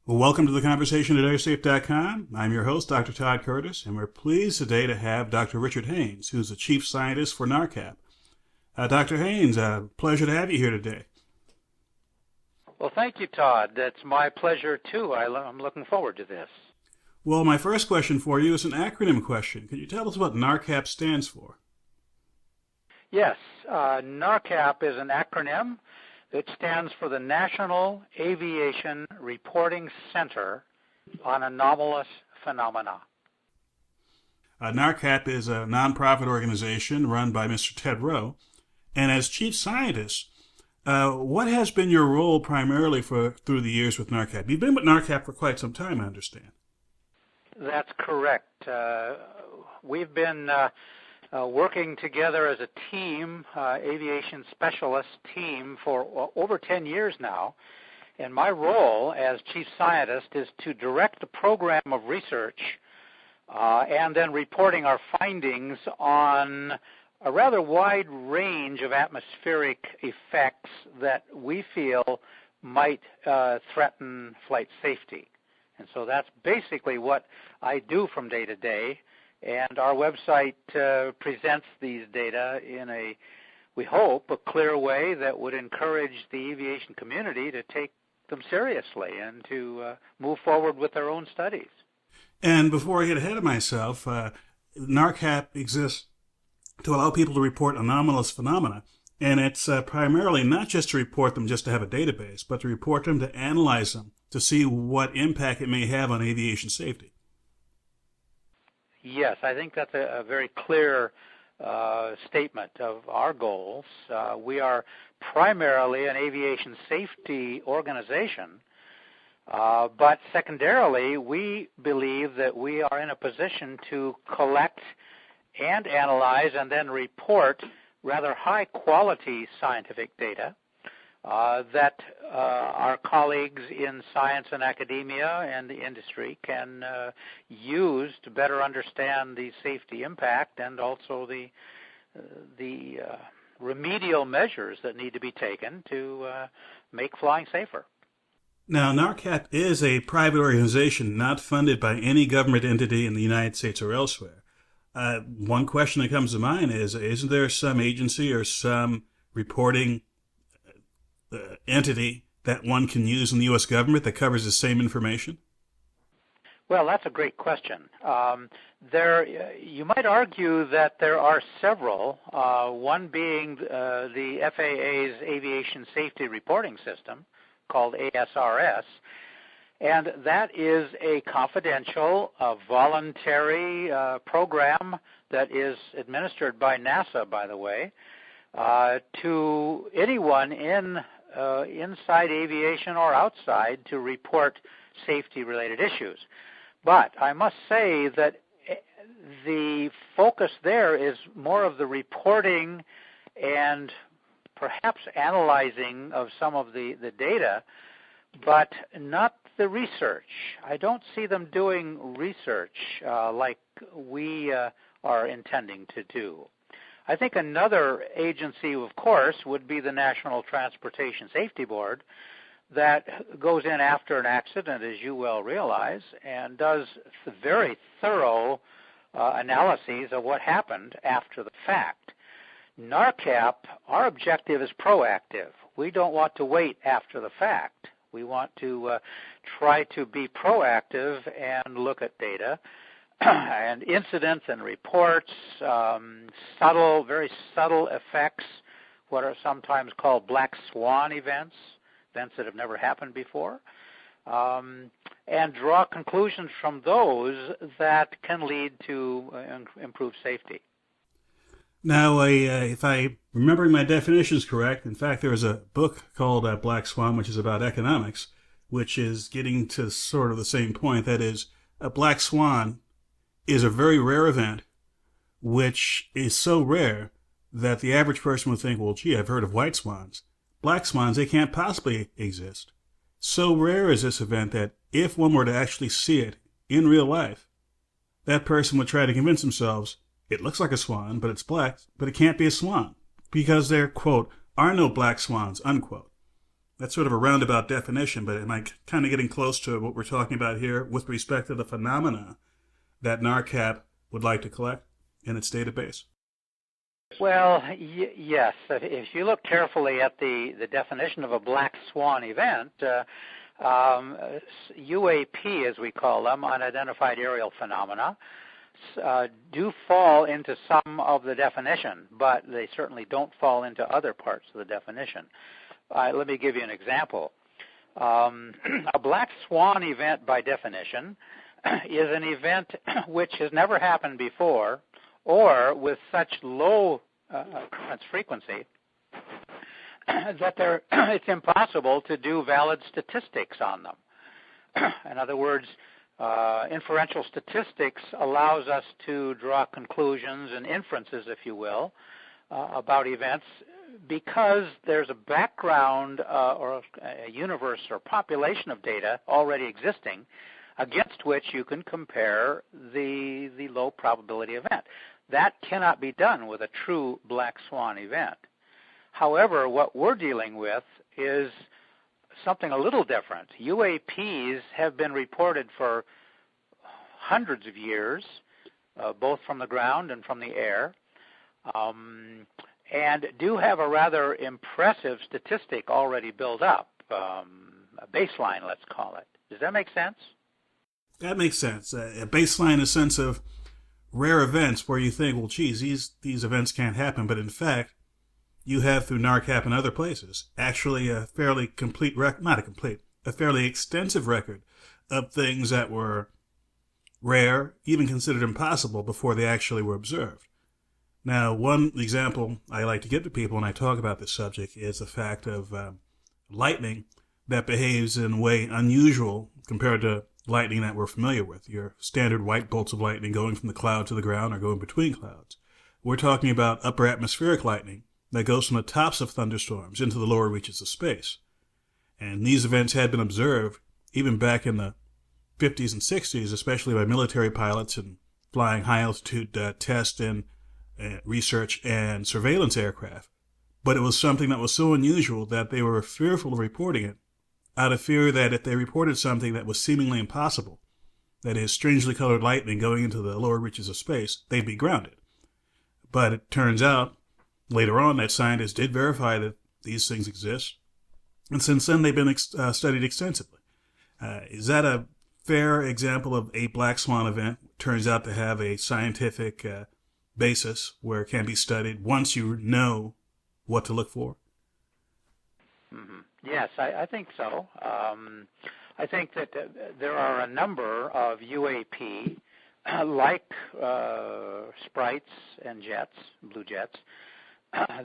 Well, welcome to the conversation at airsafe.com. I'm your host, Dr. Todd Curtis, and we're pleased today to have Dr. Richard Haynes, who's the chief scientist for NARCAP. Dr. Haynes, pleasure to have you here today. Well, thank you, Todd. That's my pleasure, too. I'm looking forward to this. Well, my first question for you is an acronym question. Could you tell us what NARCAP stands for? Yes, NARCAP is an acronym. It stands for the National Aviation Reporting Center on Anomalous Phenomena. NARCAP is a nonprofit organization run by Mr. Ted Rowe. And as chief scientist, what has been your role primarily through the years with NARCAP? You've been with NARCAP for quite some time, I understand. That's correct. We've been working together as a team, aviation specialist team, for over 10 years now. And my role as chief scientist is to direct a program of research and then reporting our findings on a rather wide range of atmospheric effects that we feel might threaten flight safety. And so that's basically what I do from day to day. And our website presents these data in we hope, a clear way that would encourage the aviation community to take them seriously and to move forward with their own studies. And before I get ahead of myself, NARCAP exists to allow people to report anomalous phenomena. And it's primarily not just to report them just to have a database, but to report them, to analyze them, to see what impact it may have on aviation safety. Yes, I think that's a very clear statement of our goals. We are primarily an aviation safety organization, but secondarily, we believe that we are in a position to collect and analyze and then report rather high-quality scientific data that our colleagues in science and academia and the industry can use to better understand the safety impact and also the remedial measures that need to be taken to make flying safer. Now, NARCAP is a private organization not funded by any government entity in the United States or elsewhere. One question that comes to mind is, isn't there some agency or some reporting entity that one can use in the U.S. government that covers the same information? Well, that's a great question. You might argue that there are several, one being the FAA's Aviation Safety Reporting System, called ASRS, and that is a confidential, voluntary program that is administered by NASA, by the way, to anyone inside aviation or outside to report safety-related issues. But I must say that the focus there is more of the reporting and perhaps analyzing of some of the data, but not the research. I don't see them doing research like we are intending to do. I think another agency, of course, would be the National Transportation Safety Board that goes in after an accident, as you well realize, and does very thorough analyses of what happened after the fact. NARCAP, our objective is proactive. We don't want to wait after the fact. We want to try to be proactive and look at data and incidents and reports, very subtle effects, what are sometimes called black swan events that have never happened before, and draw conclusions from those that can lead to improved safety. Now, if I remembering my definitions correct, in fact, there is a book called Black Swan, which is about economics, which is getting to sort of the same point. That is, a black swan is a very rare event, which is so rare that the average person would think, well, gee, I've heard of white swans. Black swans, they can't possibly exist. So rare is this event that if one were to actually see it in real life, that person would try to convince themselves, it looks like a swan, but it's black, but it can't be a swan, because there, quote, are no black swans, unquote. That's sort of a roundabout definition, but am I kind of getting close to what we're talking about here with respect to the phenomena that NARCAP would like to collect in its database? Well, yes. If you look carefully at the definition of a black swan event, UAP, as we call them, unidentified aerial phenomena, do fall into some of the definition, but they certainly don't fall into other parts of the definition. Let me give you an example. A black swan event, by definition, is an event which has never happened before, or with such low occurrence frequency that it's impossible to do valid statistics on them. In other words, inferential statistics allows us to draw conclusions and inferences, if you will, about events because there's a background or a universe or population of data already existing against which you can compare the low probability event. That cannot be done with a true black swan event. However, what we're dealing with is something a little different. UAPs have been reported for hundreds of years, both from the ground and from the air, and do have a rather impressive statistic already built up, a baseline, let's call it. Does that make sense? That makes sense. A baseline, a sense of rare events where you think, well, geez, these events can't happen, but in fact, you have through NARCAP and other places actually a fairly complete a fairly extensive record of things that were rare, even considered impossible before they actually were observed. Now, one example I like to give to people when I talk about this subject is the fact of lightning that behaves in a way unusual compared to lightning that we're familiar with, your standard white bolts of lightning going from the cloud to the ground or going between clouds. We're talking about upper atmospheric lightning that goes from the tops of thunderstorms into the lower reaches of space. And these events had been observed even back in the 50s and 60s, especially by military pilots and flying high-altitude test and research and surveillance aircraft. But it was something that was so unusual that they were fearful of reporting it, out of fear that if they reported something that was seemingly impossible, that is, strangely colored lightning going into the lower reaches of space, they'd be grounded. But it turns out, later on, that scientists did verify that these things exist, and since then they've been studied extensively. Is that a fair example of a black swan event? Turns out to have a scientific basis where it can be studied once you know what to look for? Mm-hmm. Yes, I think so. I think that there are a number of UAP, like sprites and jets, blue jets,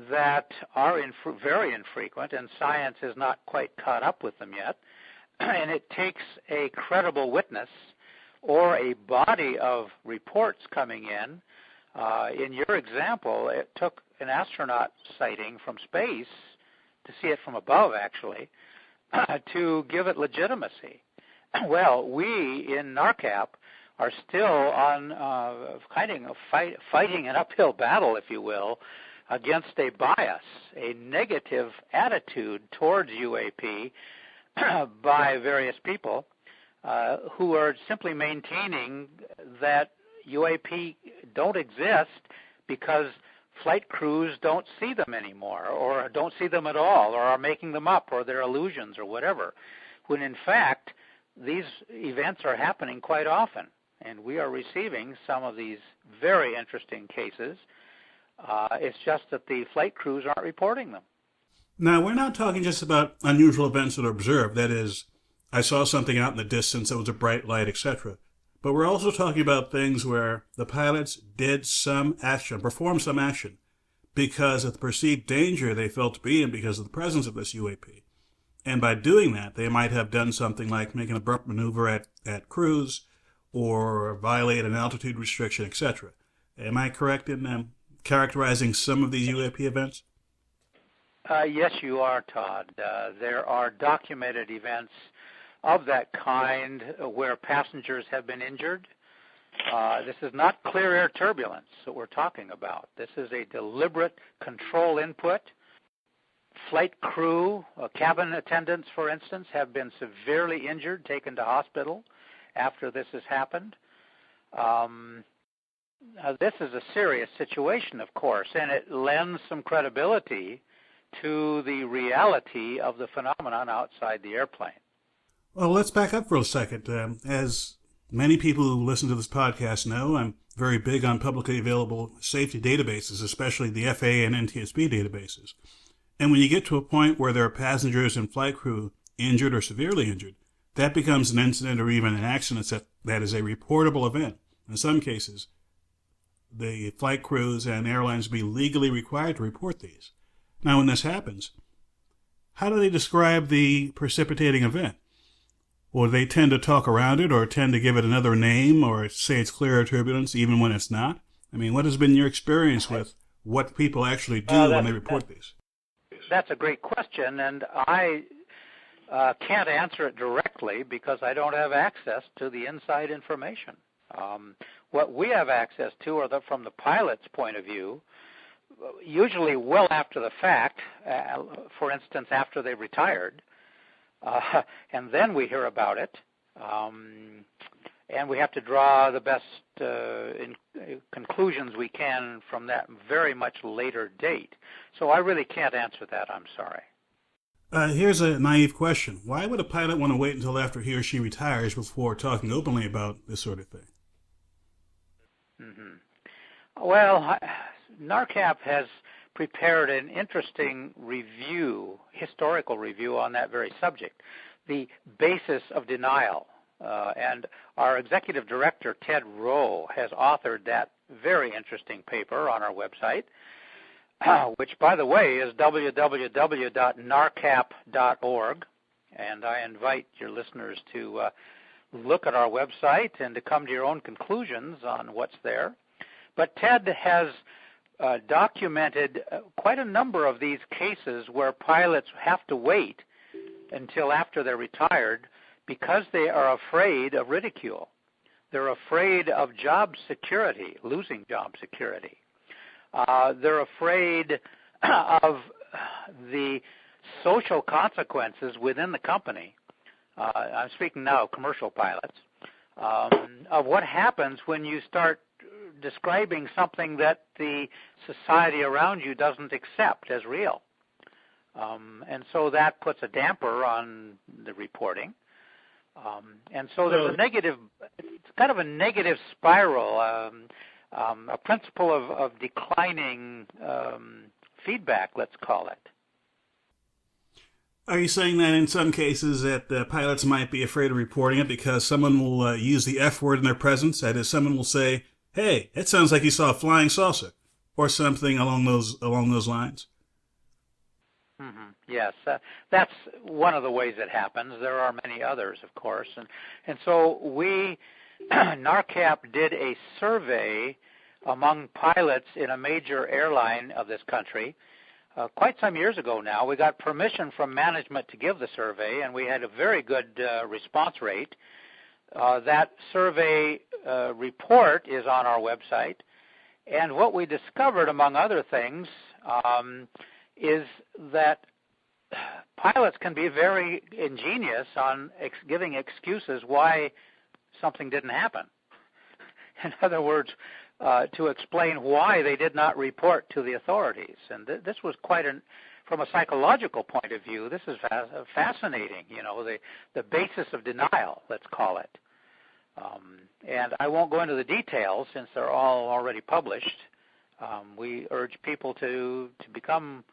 that are very infrequent, and science has not quite caught up with them yet. And it takes a credible witness or a body of reports coming in. In your example, it took an astronaut sighting from space to see it from above, actually, to give it legitimacy. Well, we in NARCAP are still on fighting an uphill battle, if you will, against a bias, a negative attitude towards UAP by various people who are simply maintaining that UAP don't exist because flight crews don't see them anymore, or don't see them at all, or are making them up, or they're illusions, or whatever, when in fact these events are happening quite often, and we are receiving some of these very interesting cases. It's just that the flight crews aren't reporting them. Now, we're not talking just about unusual events that are observed. That is, I saw something out in the distance that was a bright light, etc. But we're also talking about things where the pilots did some action, performed some action, because of the perceived danger they felt to be in because of the presence of this UAP. And by doing that, they might have done something like make an abrupt maneuver at cruise or violate an altitude restriction, etc. Am I correct in characterizing some of these UAP events? Yes, you are, Todd. There are documented events of that kind where passengers have been injured. This is not clear air turbulence that we're talking about. This is a deliberate control input Flight crew, cabin attendants, for instance, have been severely injured, taken to hospital after this has happened. This is a serious situation, of course, and it lends some credibility to the reality of the phenomenon outside the airplane. Well, let's back up for a second. As many people who listen to this podcast know, I'm very big on publicly available safety databases, especially the FAA and NTSB databases. And when you get to a point where there are passengers and flight crew injured or severely injured, that becomes an incident or even an accident that is a reportable event. In some cases, the flight crews and airlines will be legally required to report these. Now, when this happens, how do they describe the precipitating event? Or they tend to talk around it or tend to give it another name or say it's clear turbulence even when it's not? I mean, what has been your experience with what people actually do when they report these? That's a great question, and I can't answer it directly because I don't have access to the inside information. What we have access to are from the pilot's point of view, usually well after the fact, for instance, after they retired, and then we hear about it, and we have to draw the best conclusions we can from that very much later date. So I really can't answer that, I'm sorry. Here's a naive question. Why would a pilot want to wait until after he or she retires before talking openly about this sort of thing? Well, NARCAP has prepared an interesting review, historical review on that very subject, the basis of denial. And our executive director, Ted Rowe, has authored that very interesting paper on our website, which, by the way, is www.narcap.org. And I invite your listeners to look at our website and to come to your own conclusions on what's there. But Ted has documented quite a number of these cases where pilots have to wait until after they're retired because they are afraid of ridicule. They're afraid of job security, losing job security. They're afraid of the social consequences within the company. I'm speaking now of commercial pilots, of what happens when you start describing something that the society around you doesn't accept as real. And so that puts a damper on the reporting. And so there's it's kind of a negative spiral, a principle of declining feedback, let's call it. Are you saying that in some cases that pilots might be afraid of reporting it because someone will use the F word in their presence? That is, someone will say, "Hey, it sounds like you saw a flying saucer," or something along those lines? Yes, that's one of the ways it happens. There are many others, of course. And so we, NARCAP, did a survey among pilots in a major airline of this country quite some years ago now. We got permission from management to give the survey, and we had a very good response rate. That survey report is on our website. And what we discovered, among other things, is that pilots can be very ingenious on giving excuses why something didn't happen. In other words, to explain why they did not report to the authorities. And this was from a psychological point of view, this is fascinating, the basis of denial, let's call it. And I won't go into the details since they're all already published. We urge people to become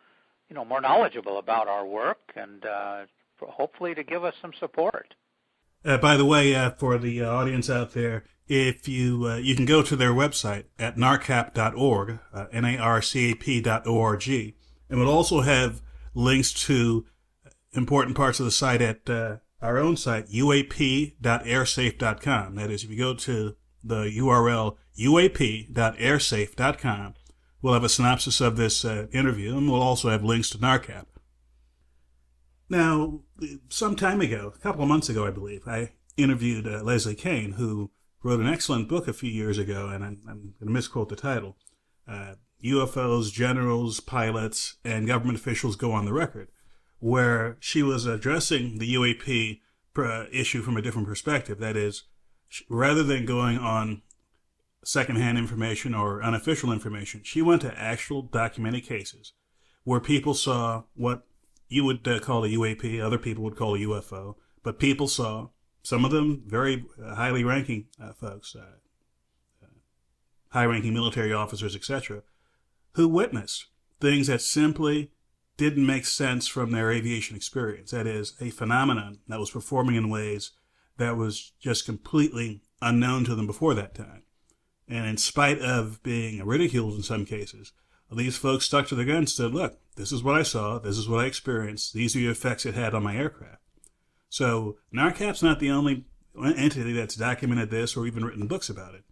more knowledgeable about our work and hopefully to give us some support. By the way, for the audience out there, if you can go to their website at narcap.org, narcap.org, and we'll also have links to important parts of the site at our own site, uap.airsafe.com. That is, if you go to the URL uap.airsafe.com, we'll have a synopsis of this interview, and we'll also have links to NARCAP. Now, some time ago, a couple of months ago, I believe, I interviewed Leslie Kean, who wrote an excellent book a few years ago, and I'm going to misquote the title. UFOs, generals, pilots, and government officials go on the record, where she was addressing the UAP issue from a different perspective. That is, rather than going on secondhand information or unofficial information, she went to actual documented cases where people saw what you would call a UAP, other people would call a UFO, but people saw, some of them very highly ranking folks, high-ranking military officers, etc., who witnessed things that simply didn't make sense from their aviation experience. That is, a phenomenon that was performing in ways that was just completely unknown to them before that time. And in spite of being ridiculed in some cases, these folks stuck to their guns and said, look, this is what I saw, this is what I experienced, these are the effects it had on my aircraft. So NARCAP's not the only entity that's documented this or even written books about it.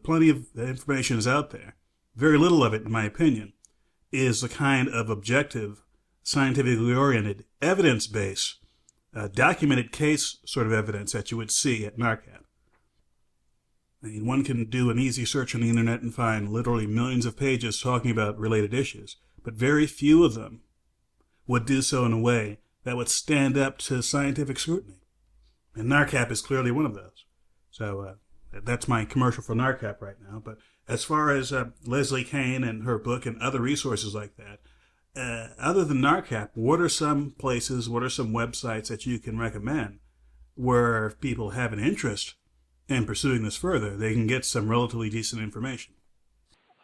Plenty of information is out there. Very little of it, in my opinion, is the kind of objective, scientifically oriented, evidence-based, documented case sort of evidence that you would see at NARCAP. I mean, one can do an easy search on the internet and find literally millions of pages talking about related issues, but very few of them would do so in a way that would stand up to scientific scrutiny. And NARCAP is clearly one of those. So that's my commercial for NARCAP right now. But as far as Leslie Kean and her book and other resources like that, other than NARCAP, what are some places, what are some websites that you can recommend where if people have an interest in pursuing this further, they can get some relatively decent information?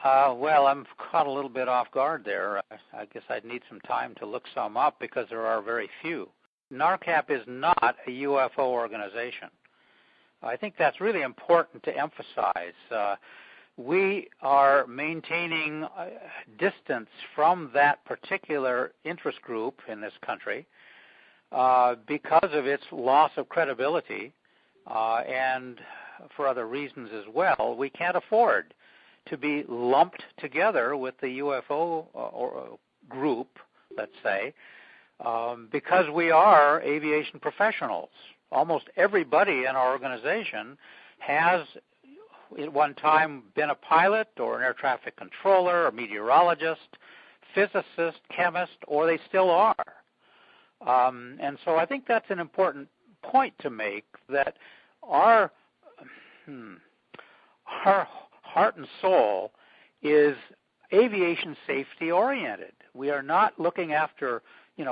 Well, I'm caught a little bit off guard there. I guess I'd need some time to look some up because there are very few. NARCAP is not a UFO organization. I think that's really important to emphasize. We are maintaining distance from that particular interest group in this country because of its loss of credibility and for other reasons as well. We can't afford to be lumped together with the UFO group, let's say, because we are aviation professionals. Almost everybody in our organization has at one time been a pilot or an air traffic controller, a meteorologist, physicist, chemist, or they still are. And so I think that's an important point to make, that our heart and soul is aviation safety oriented. We are not looking after,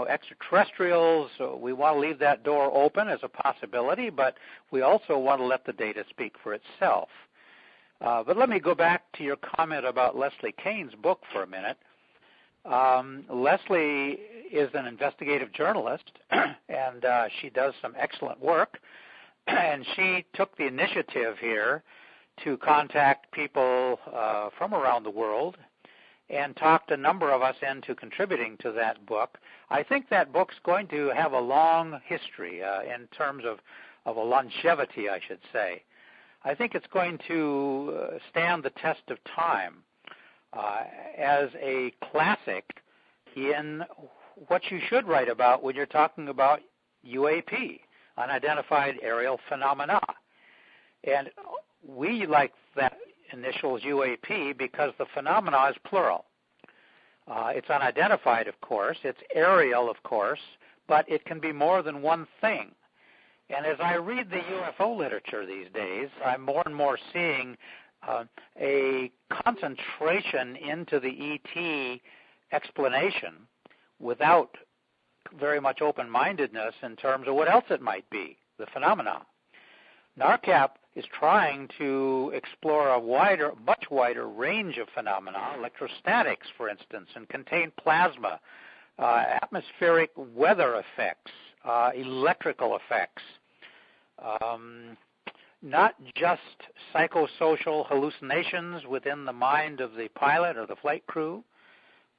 extraterrestrials. So we want to leave that door open as a possibility, but we also want to let the data speak for itself. But let me go back to your comment about Leslie Kean's book for a minute. Leslie is an investigative journalist, and she does some excellent work. And she took the initiative here to contact people from around the world and talked a number of us into contributing to that book. I think that book's going to have a long history in terms of a longevity, I should say. I think it's going to stand the test of time as a classic in what you should write about when you're talking about UAP, unidentified aerial phenomena. And we like that initials UAP because the phenomena is plural. It's unidentified, of course. It's aerial, of course, but it can be more than one thing. And as I read the UFO literature these days, I'm more and more seeing a concentration into the ET explanation without very much open-mindedness in terms of what else it might be, the phenomena. NARCAP is trying to explore a much wider range of phenomena, electrostatics, for instance, and contained plasma, atmospheric weather effects, electrical effects, not just psychosocial hallucinations within the mind of the pilot or the flight crew,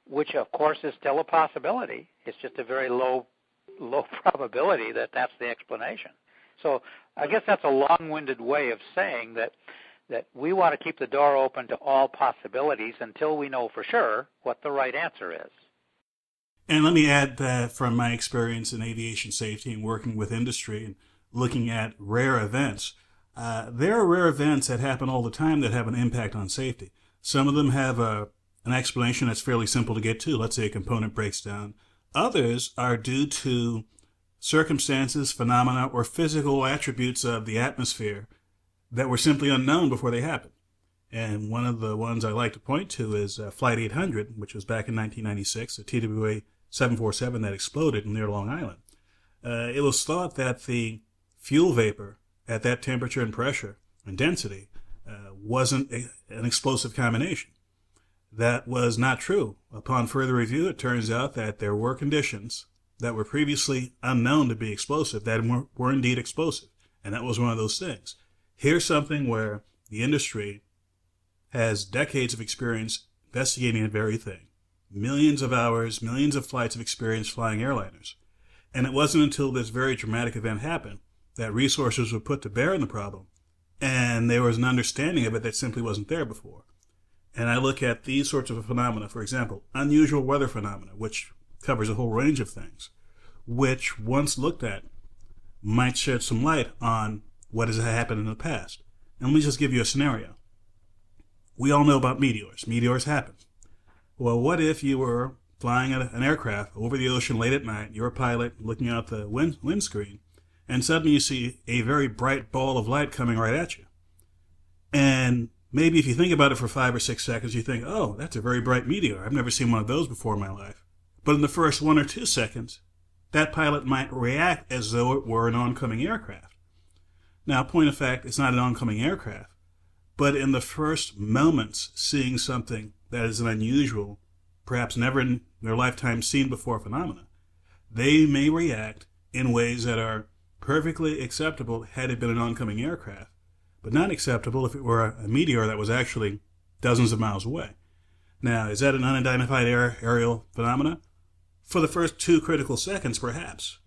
which of course is still a possibility. It's just a very low probability that that's the explanation. So I guess that's a long-winded way of saying that we want to keep the door open to all possibilities until we know for sure what the right answer is. And let me add that from my experience in aviation safety and working with industry and looking at rare events, there are rare events that happen all the time that have an impact on safety. Some of them have a an explanation that's fairly simple to get to. Let's say a component breaks down. Others are due to circumstances, phenomena, or physical attributes of the atmosphere that were simply unknown before they happened. And one of the ones I like to point to is Flight 800, which was back in 1996, a TWA 747 that exploded near Long Island. It was thought that the fuel vapor at that temperature and pressure and density wasn't an explosive combination. That was not true. Upon further review, it turns out that there were conditions that were previously unknown to be explosive that were indeed explosive. And that was one of those things. Here's something where the industry has decades of experience investigating that very thing. Millions of hours, millions of flights of experience flying airliners. And it wasn't until this very dramatic event happened that resources were put to bear on the problem, and there was an understanding of it that simply wasn't there before. And I look at these sorts of phenomena, for example, unusual weather phenomena, which covers a whole range of things, which once looked at might shed some light on what has happened in the past. And let me just give you a scenario. We all know about meteors. Meteors happen. Well, what if you were flying an aircraft over the ocean late at night, you're a pilot looking out the windscreen, and suddenly you see a very bright ball of light coming right at you. And maybe if you think about it for 5 or 6 seconds, you think, oh, that's a very bright meteor. I've never seen one of those before in my life. But in the first 1 or 2 seconds, that pilot might react as though it were an oncoming aircraft. Now, point of fact, it's not an oncoming aircraft. But in the first moments, seeing something that is an unusual, perhaps never in their lifetime seen before phenomena, they may react in ways that are perfectly acceptable had it been an oncoming aircraft, but not acceptable if it were a meteor that was actually dozens of miles away. Now, is that an unidentified aerial phenomena? For the first 2 critical seconds, perhaps.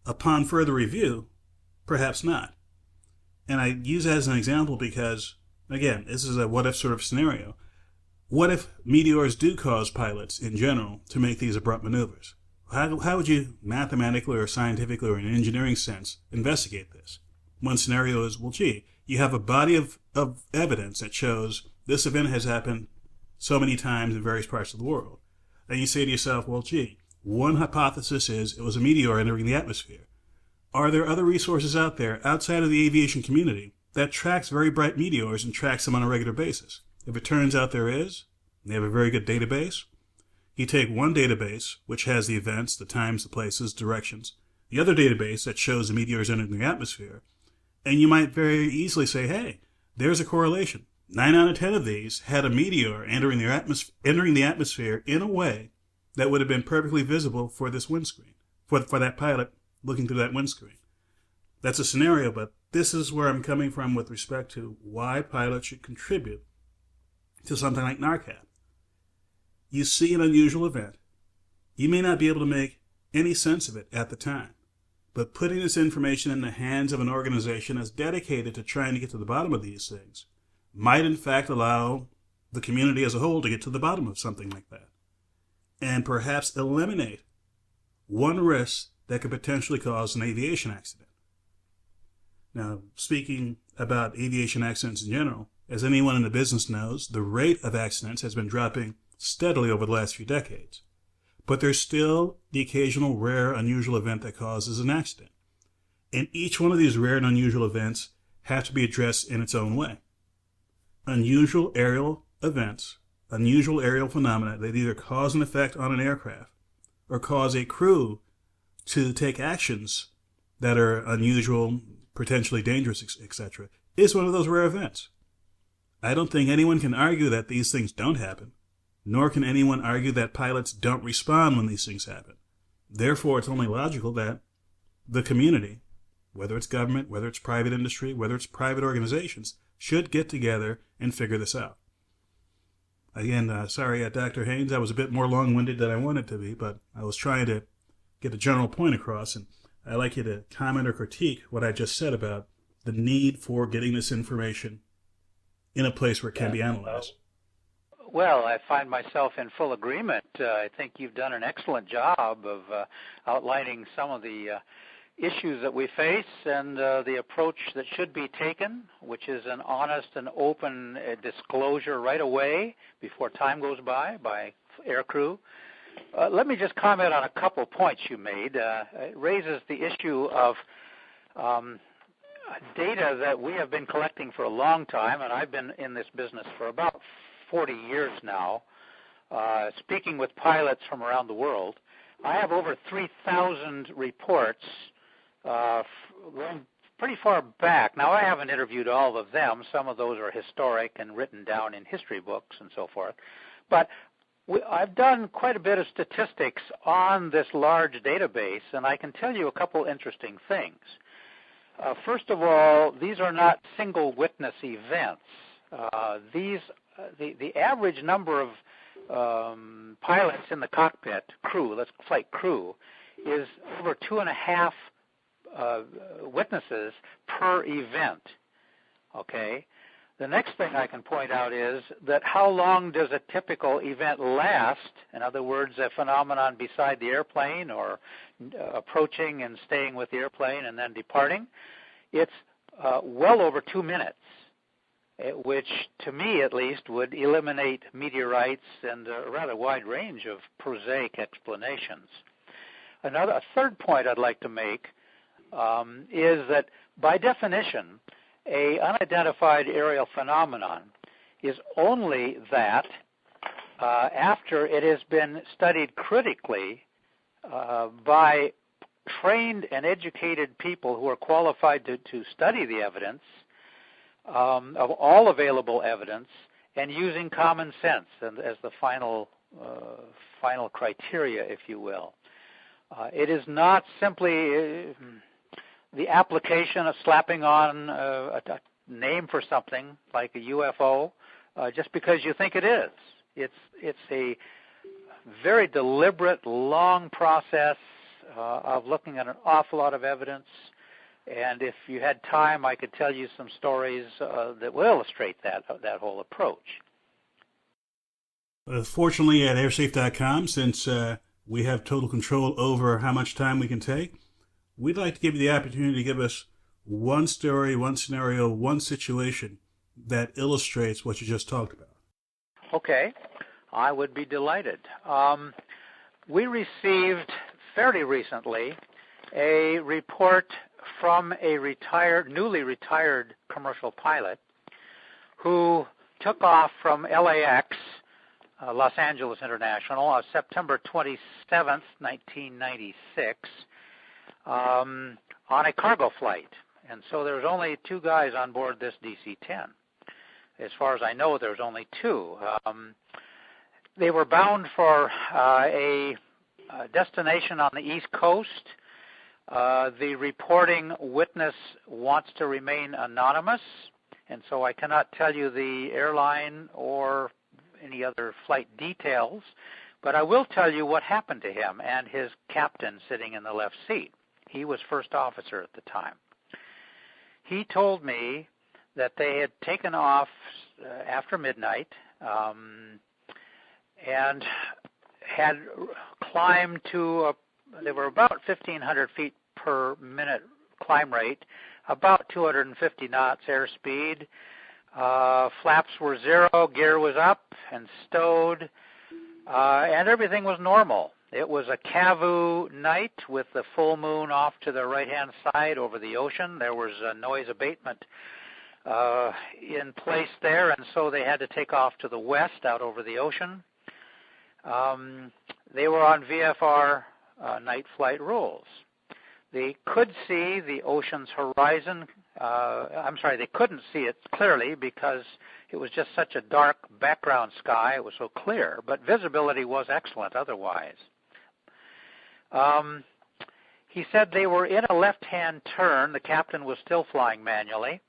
Upon further review, perhaps not. And I use that as an example because, again, this is a what-if sort of scenario. What if meteors do cause pilots, in general, to make these abrupt maneuvers? How would you mathematically or scientifically or in an engineering sense investigate this? One scenario is, well, gee, you have a body of evidence that shows this event has happened so many times in various parts of the world. Then you say to yourself, well, gee, one hypothesis is it was a meteor entering the atmosphere. Are there other resources out there outside of the aviation community that tracks very bright meteors and tracks them on a regular basis? If it turns out there is, they have a very good database. You take one database, which has the events, the times, the places, directions, the other database that shows the meteors entering the atmosphere, and you might very easily say, hey, there's a correlation. 9 out of 10 of these had a meteor entering the atmosphere in a way that would have been perfectly visible for this windscreen, for that pilot looking through that windscreen. That's a scenario, but this is where I'm coming from with respect to why pilots should contribute to something like NARCAP. You see an unusual event. You may not be able to make any sense of it at the time, but putting this information in the hands of an organization that's dedicated to trying to get to the bottom of these things might in fact allow the community as a whole to get to the bottom of something like that, and perhaps eliminate one risk that could potentially cause an aviation accident. Now, speaking about aviation accidents in general, as anyone in the business knows, the rate of accidents has been dropping steadily over the last few decades. But there's still the occasional rare, unusual event that causes an accident. And each one of these rare and unusual events have to be addressed in its own way. Unusual aerial events, unusual aerial phenomena that either cause an effect on an aircraft or cause a crew to take actions that are unusual, potentially dangerous, etc., is one of those rare events. I don't think anyone can argue that these things don't happen, nor can anyone argue that pilots don't respond when these things happen. Therefore, it's only logical that the community, whether it's government, whether it's private industry, whether it's private organizations, should get together and figure this out. Again, sorry, Dr. Haynes, I was a bit more long-winded than I wanted to be, but I was trying to get a general point across, and I'd like you to comment or critique what I just said about the need for getting this information in a place where it can be analyzed. Well, I find myself in full agreement. I think you've done an excellent job of outlining some of the issues that we face and the approach that should be taken, which is an honest and open disclosure right away before time goes by aircrew. Let me just comment on a couple points you made. It raises the issue of data that we have been collecting for a long time, and I've been in this business for about 40 years now, speaking with pilots from around the world. I have over 3,000 reports going pretty far back. Now, I haven't interviewed all of them. Some of those are historic and written down in history books and so forth. But I've done quite a bit of statistics on this large database, and I can tell you a couple interesting things. First of all, these are not single witness events. The average number of pilots in the cockpit, flight crew, is over 2.5 witnesses per event. Okay. The next thing I can point out is that how long does a typical event last? In other words, a phenomenon beside the airplane or approaching and staying with the airplane and then departing. It's well over 2 minutes, which to me at least would eliminate meteorites and a rather wide range of prosaic explanations. A third point I'd like to make is that by definition, an unidentified aerial phenomenon is only that after it has been studied critically by trained and educated people who are qualified to study the evidence of all available evidence and using common sense as the final criteria, if you will. It is not simply the application of slapping on a name for something like a UFO just because you think it is. It's a very deliberate, long process of looking at an awful lot of evidence. And if you had time, I could tell you some stories that will illustrate that whole approach. Fortunately, at airsafe.com, since we have total control over how much time we can take, we'd like to give you the opportunity to give us one story, one scenario, one situation that illustrates what you just talked about. Okay, I would be delighted. We received fairly recently a report from a newly retired commercial pilot who took off from LAX, Los Angeles International, on September 27th, 1996, on a cargo flight. And so there's only 2 guys on board this DC-10. As far as I know, there's only 2. They were bound for a destination on the East Coast. The reporting witness wants to remain anonymous, and so I cannot tell you the airline or any other flight details, but I will tell you what happened to him and his captain sitting in the left seat. He was first officer at the time. He told me that they had taken off after midnight and had climbed to they were about 1,500 feet per minute climb rate, about 250 knots airspeed. Flaps were 0, gear was up and stowed, and everything was normal. It was a Cavu night with the full moon off to the right-hand side over the ocean. There was a noise abatement in place there, and so they had to take off to the west out over the ocean. They were on VFR night flight rules. They could see the ocean's horizon. They couldn't see it clearly because it was just such a dark background sky. It was so clear, but visibility was excellent otherwise. He said they were in a left-hand turn. The captain was still flying manually.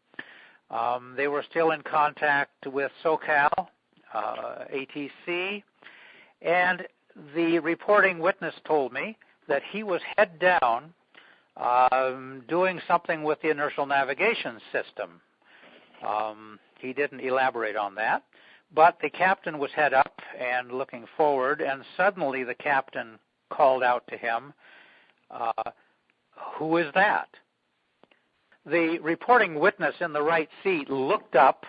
They were still in contact with SoCal, ATC, and the reporting witness told me that he was head down doing something with the inertial navigation system. He didn't elaborate on that, but the captain was head up and looking forward, and suddenly the captain called out to him, Who is that? The reporting witness in the right seat looked up,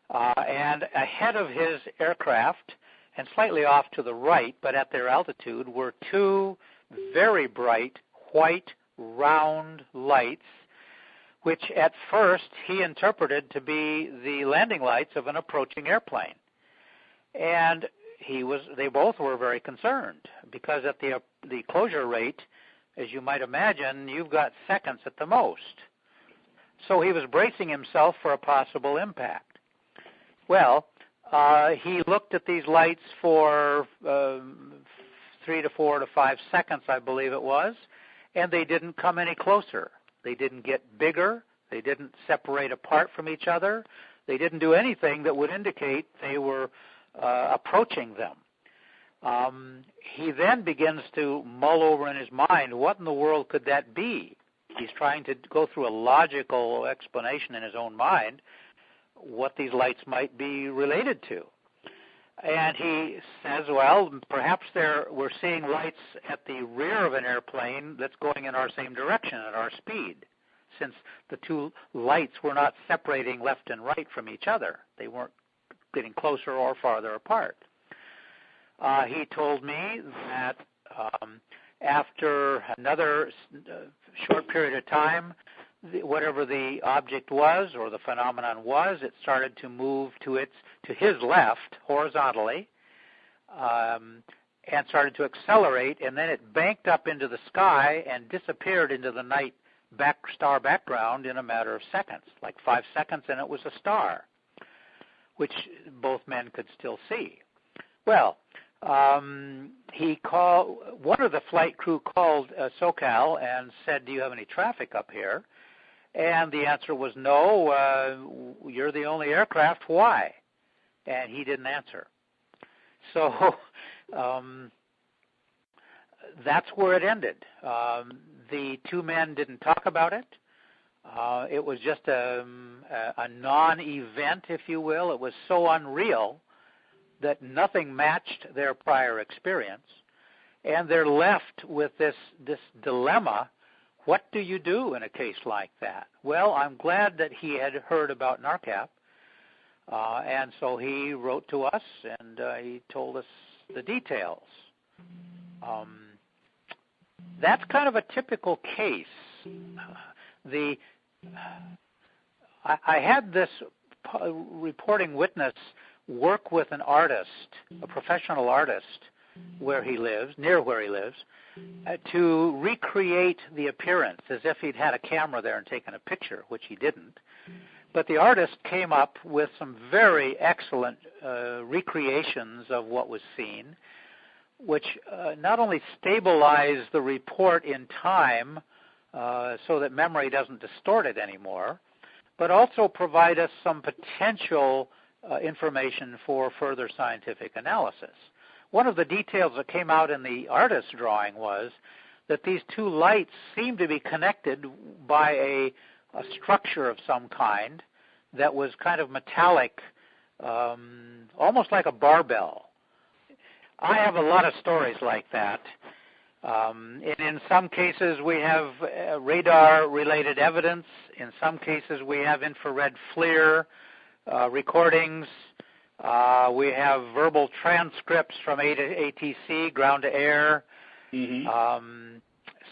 and ahead of his aircraft, and slightly off to the right, but at their altitude, were two very bright, white, round lights, which at first he interpreted to be the landing lights of an approaching airplane. And they both were very concerned, because at the closure rate, as you might imagine, you've got seconds at the most. So he was bracing himself for a possible impact. Well, he looked at these lights for 3 to 4 to 5 seconds, I believe it was, and they didn't come any closer. They didn't get bigger. They didn't separate apart from each other. They didn't do anything that would indicate they were approaching them. He then begins to mull over in his mind, what in the world could that be? He's trying to go through a logical explanation in his own mind what these lights might be related to. And he says, well, perhaps we're seeing lights at the rear of an airplane that's going in our same direction at our speed, since the two lights were not separating left and right from each other. They weren't getting closer or farther apart. He told me that after another short period of time, whatever the object was or the phenomenon was, it started to move to his left horizontally and started to accelerate, and then it banked up into the sky and disappeared into the night star background in a matter of seconds, like 5 seconds, and it was a star, which both men could still see. Well, one of the flight crew called SoCal and said, do you have any traffic up here? And the answer was no, you're the only aircraft, why? And he didn't answer. So that's where it ended. The two men didn't talk about it. It was just a non-event, if you will. It was so unreal that nothing matched their prior experience. And they're left with this dilemma. What do you do in a case like that? Well, I'm glad that he had heard about NARCAP, and so he wrote to us and he told us the details. That's kind of a typical case. I had this reporting witness work with an artist, a professional artist, near where he lives, to recreate the appearance as if he'd had a camera there and taken a picture, which he didn't. But the artist came up with some very excellent recreations of what was seen, which not only stabilized the report in time so that memory doesn't distort it anymore, but also provide us some potential information for further scientific analysis. One of the details that came out in the artist's drawing was that these two lights seemed to be connected by a structure of some kind that was kind of metallic, almost like a barbell. I have a lot of stories like that. In some cases, we have radar-related evidence. In some cases, we have infrared FLIR recordings. We have verbal transcripts from ATC, ground to air. Mm-hmm.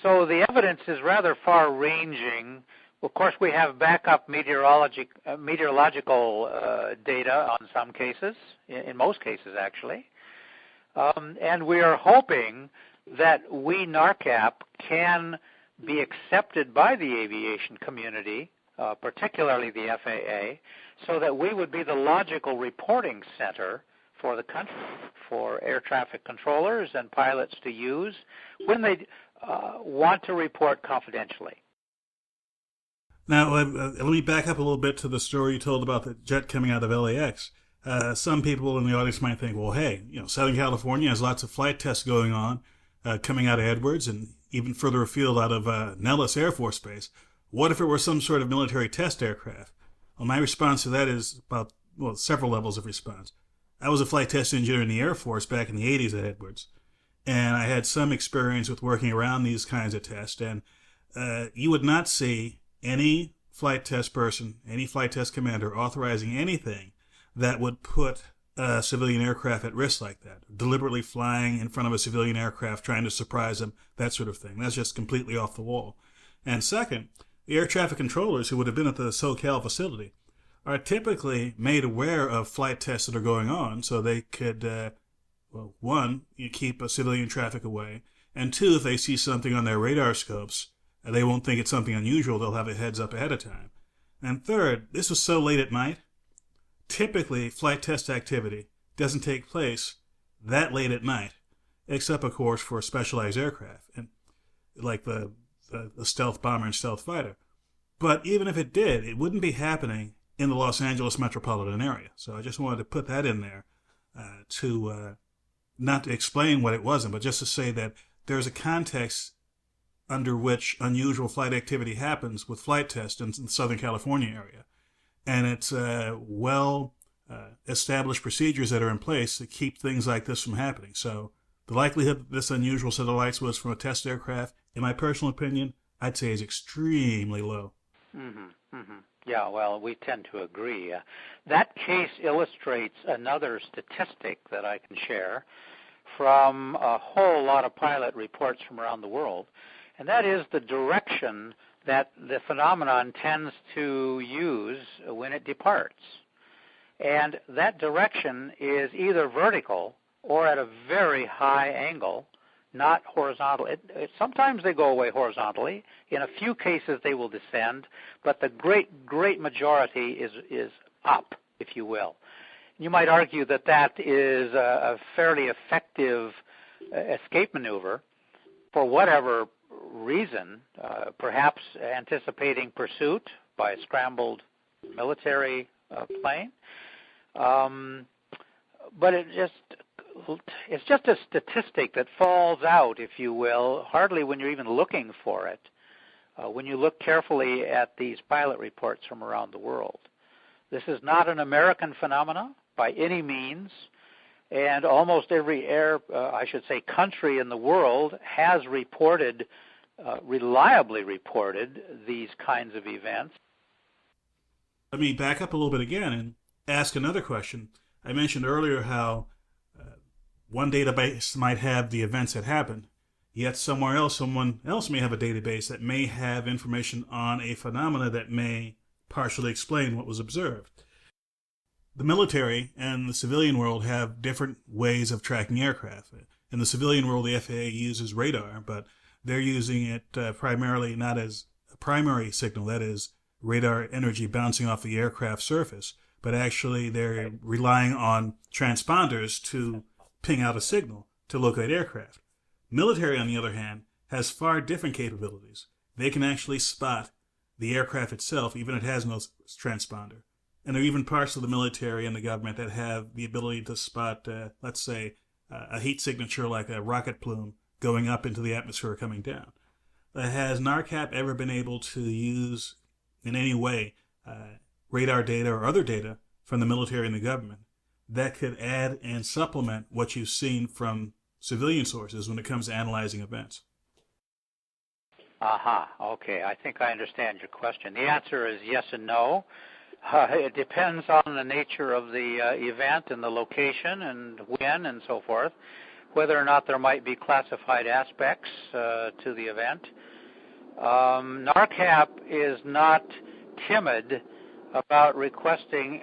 So the evidence is rather far-ranging. Of course, we have backup meteorological data on some cases, in most cases actually. And we are hoping that we, NARCAP, can be accepted by the aviation community, particularly the FAA, so that we would be the logical reporting center for the country, for air traffic controllers and pilots to use when they want to report confidentially. Now, let me back up a little bit to the story you told about the jet coming out of LAX. Some people in the audience might think, well, hey, Southern California has lots of flight tests going on coming out of Edwards and even further afield out of Nellis Air Force Base. What if it were some sort of military test aircraft? Well, my response to that is several levels of response. I was a flight test engineer in the Air Force back in the 80s at Edwards, and I had some experience with working around these kinds of tests, and you would not see any flight test person, any flight test commander authorizing anything that would put a civilian aircraft at risk like that. Deliberately flying in front of a civilian aircraft, trying to surprise them, that sort of thing. That's just completely off the wall. And second, the air traffic controllers who would have been at the SoCal facility are typically made aware of flight tests that are going on, so they could, one, you keep a civilian traffic away, and two, if they see something on their radar scopes, they won't think it's something unusual. They'll have a heads up ahead of time. And third, this was so late at night. Typically, flight test activity doesn't take place that late at night, except, of course, for specialized aircraft, and like the stealth bomber and stealth fighter. But even if it did, it wouldn't be happening in the Los Angeles metropolitan area. So I just wanted to put that in there to not to explain what it wasn't, but just to say that there's a context under which unusual flight activity happens with flight tests in the Southern California area. And it's established procedures that are in place to keep things like this from happening. So the likelihood that this unusual set of lights was from a test aircraft, in my personal opinion, I'd say is extremely low. Mm-hmm, mm-hmm. Yeah, well, we tend to agree. That case illustrates another statistic that I can share from a whole lot of pilot reports from around the world, and that is the direction that the phenomenon tends to use when it departs. And that direction is either vertical or at a very high angle, not horizontal. Sometimes they go away horizontally. In a few cases they will descend, but the great majority is up, if you will. You might argue that that is a fairly effective escape maneuver for whatever reason, perhaps anticipating pursuit by a scrambled military plane. But it's just a statistic that falls out, if you will, hardly when you're even looking for it, when you look carefully at these pilot reports from around the world. This is not an American phenomenon by any means, and almost every country in the world has reliably reported these kinds of events. Let me back up a little bit again and ask another question. I mentioned earlier how one database might have the events that happen, yet someone else may have a database that may have information on a phenomena that may partially explain what was observed. The military and the civilian world have different ways of tracking aircraft. In the civilian world, the FAA uses radar, but they're using it primarily not as a primary signal, that is, radar energy bouncing off the aircraft surface, but actually they're relying on transponders to ping out a signal to locate aircraft. Military, on the other hand, has far different capabilities. They can actually spot the aircraft itself, even if it has no transponder. And there are even parts of the military and the government that have the ability to spot, let's say, a heat signature like a rocket plume going up into the atmosphere or coming down. Has NARCAP ever been able to use in any way radar data or other data from the military and the government that could add and supplement what you've seen from civilian sources when it comes to analyzing events? Aha, okay. I think I understand your question. The answer is yes and no. It depends on the nature of the event and the location and when and so forth, whether or not there might be classified aspects to the event. NARCAP is not timid about requesting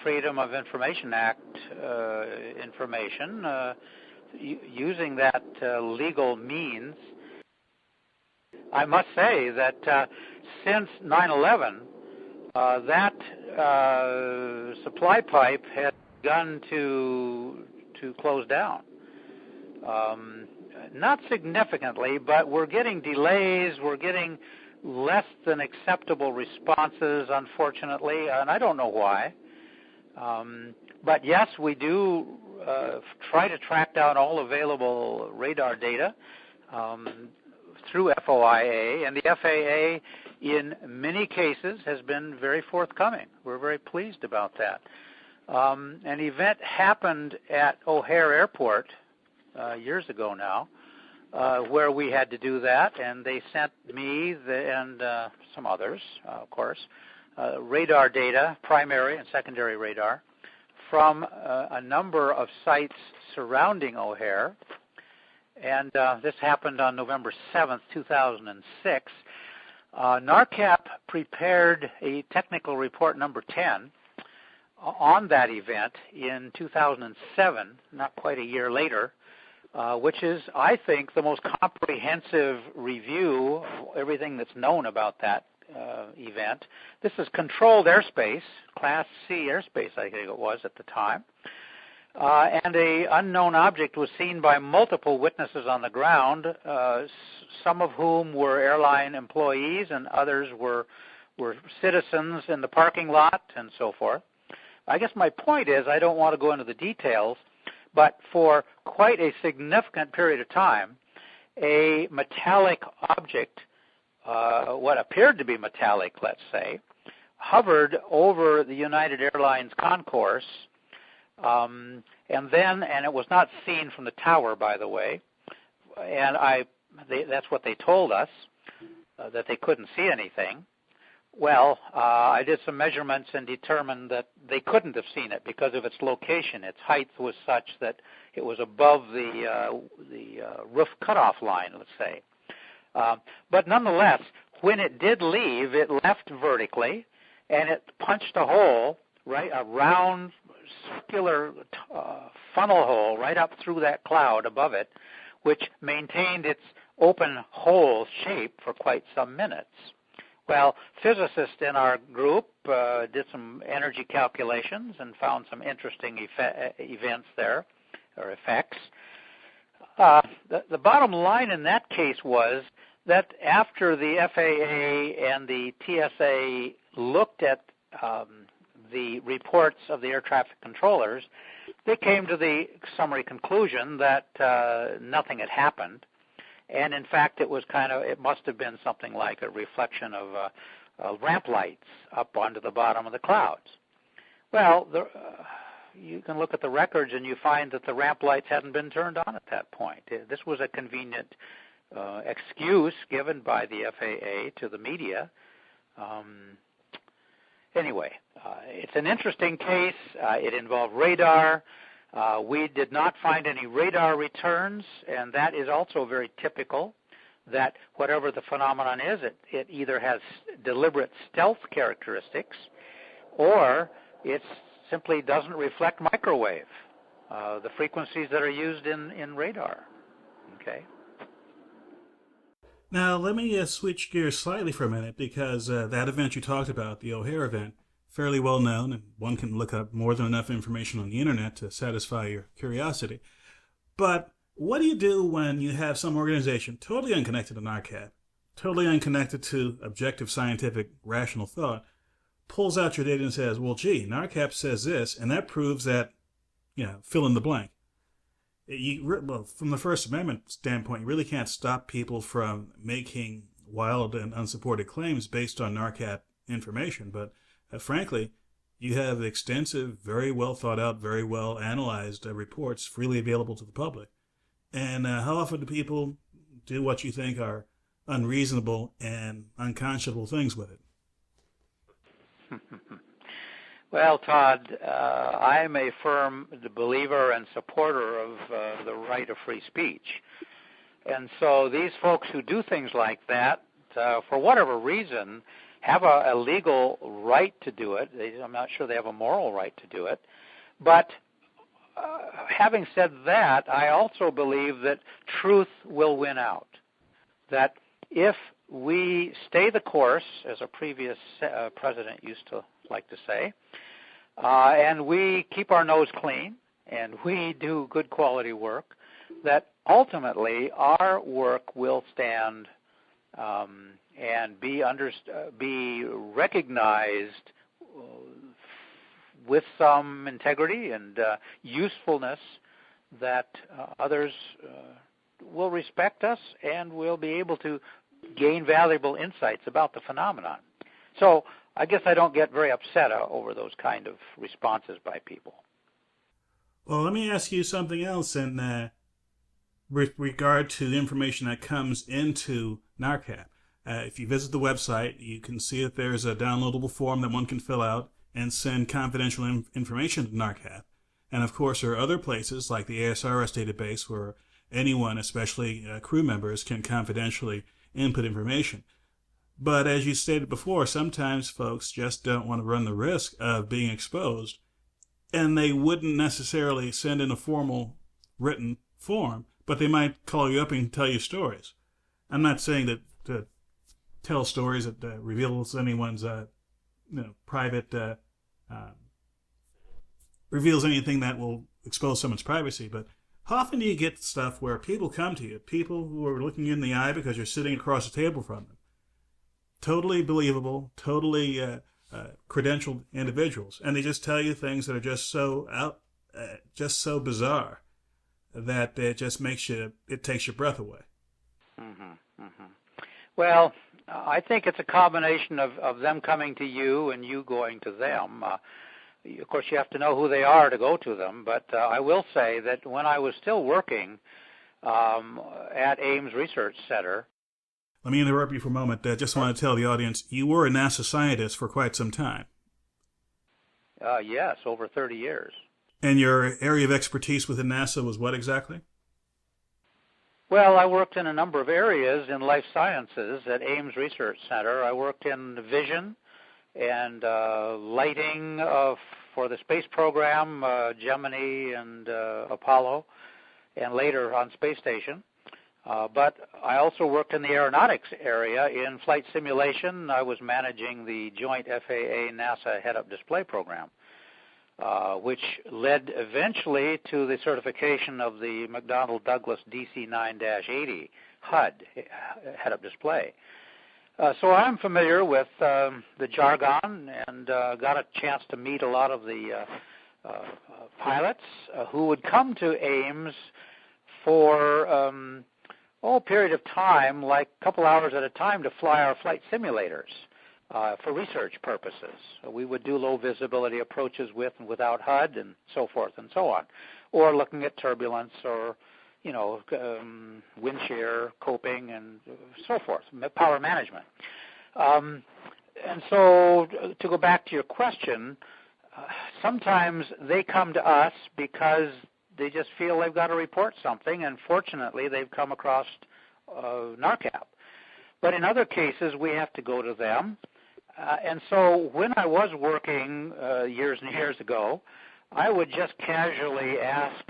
Freedom of Information Act information using that legal means. I must say that since 9/11, that supply pipe had begun to close down. Not significantly, but we're getting delays. We're getting less than acceptable responses, unfortunately, and I don't know why. But yes, we do try to track down all available radar data through FOIA, and the FAA in many cases has been very forthcoming. We're very pleased about that. An event happened at O'Hare Airport years ago now where we had to do that, and they sent me and some others, of course, radar data, primary and secondary radar, from a number of sites surrounding O'Hare. And this happened on November 7th, 2006. NARCAP prepared a technical report number 10 on that event in 2007, not quite a year later, which is, I think, the most comprehensive review of everything that's known about that event. This is controlled airspace, Class C airspace, I think it was at the time. And an unknown object was seen by multiple witnesses on the ground, some of whom were airline employees and others were citizens in the parking lot and so forth. I guess my point is, I don't want to go into the details, but for quite a significant period of time, a metallic object, what appeared to be metallic, let's say, hovered over the United Airlines concourse, and it was not seen from the tower, by the way, and that's what they told us, that they couldn't see anything. Well, I did some measurements and determined that they couldn't have seen it because of its location. Its height was such that it was above the roof cutoff line, let's say. But nonetheless, when it did leave, it left vertically, and it punched a hole, right, a round circular funnel hole right up through that cloud above it, which maintained its open hole shape for quite some minutes. Well, physicists in our group did some energy calculations and found some interesting events there, or effects. The bottom line in that case was that after the FAA and the TSA looked at the reports of the air traffic controllers, they came to the summary conclusion that nothing had happened. And in fact, it must have been something like a reflection of ramp lights up onto the bottom of the clouds. Well, you can look at the records and you find that the ramp lights hadn't been turned on at that point. This was a convenient excuse given by the FAA to the media. Anyway, it's an interesting case. It involved radar. We did not find any radar returns, and that is also very typical, that whatever the phenomenon is, it either has deliberate stealth characteristics or it simply doesn't reflect microwave, the frequencies that are used in radar. Okay. Now, let me switch gears slightly for a minute, because that event you talked about, the O'Hare event, fairly well known, and one can look up more than enough information on the internet to satisfy your curiosity. But what do you do when you have some organization totally unconnected to NARCAP, totally unconnected to objective scientific rational thought, pulls out your data and says, well, gee, NARCAP says this, and that proves that, fill in the blank. From the First Amendment standpoint, you really can't stop people from making wild and unsupported claims based on NARCAP information, but frankly, you have extensive, very well thought out, very well analyzed reports freely available to the public. And how often do people do what you think are unreasonable and unconscionable things with it? Well, Todd, I'm a firm believer and supporter of the right of free speech. And so these folks who do things like that, for whatever reason, have a legal right to do it. I'm not sure they have a moral right to do it. But having said that, I also believe that truth will win out. That if we stay the course, as a previous president used to like to say, and we keep our nose clean and we do good quality work, that ultimately our work will stand and be recognized with some integrity and usefulness, that others will respect us and will be able to gain valuable insights about the phenomenon. So I guess I don't get very upset over those kind of responses by people. Well, let me ask you something else. And with regard to the information that comes into NARCAP. If you visit the website, you can see that there's a downloadable form that one can fill out and send confidential information to NARCAP. And of course, there are other places like the ASRS database where anyone, especially crew members, can confidentially input information. But as you stated before, sometimes folks just don't want to run the risk of being exposed, and they wouldn't necessarily send in a formal written form, but they might call you up and tell you stories. I'm not saying that to tell stories that reveals anyone's private, reveals anything that will expose someone's privacy, but how often do you get stuff where people come to you, people who are looking you in the eye because you're sitting across the table from them, totally believable, totally credentialed individuals, and they just tell you things that are just so bizarre that it just it takes your breath away. Mm-hmm, mm-hmm. Well, I think it's a combination of them coming to you and you going to them. Of course, you have to know who they are to go to them, but I will say that when I was still working at Ames Research Center. Let me interrupt you for a moment. I just want to tell the audience, you were a NASA scientist for quite some time. Yes, over 30 years. And your area of expertise within NASA was what exactly? Well, I worked in a number of areas in life sciences at Ames Research Center. I worked in vision and lighting for the space program, Gemini and Apollo, and later on Space Station. But I also worked in the aeronautics area in flight simulation. I was managing the joint FAA-NASA head-up display program, which led eventually to the certification of the McDonnell Douglas DC-9-80 HUD, head-up display. So I'm familiar with the jargon and got a chance to meet a lot of the pilots who would come to Ames for a period of time, like a couple hours at a time, to fly our flight simulators for research purposes. We would do low visibility approaches with and without HUD and so forth and so on, or looking at turbulence or wind shear, coping, and so forth, power management. And so to go back to your question, sometimes they come to us because they just feel they've got to report something, and fortunately they've come across NARCAP. But in other cases, we have to go to them. And so when I was working years and years ago, I would just casually ask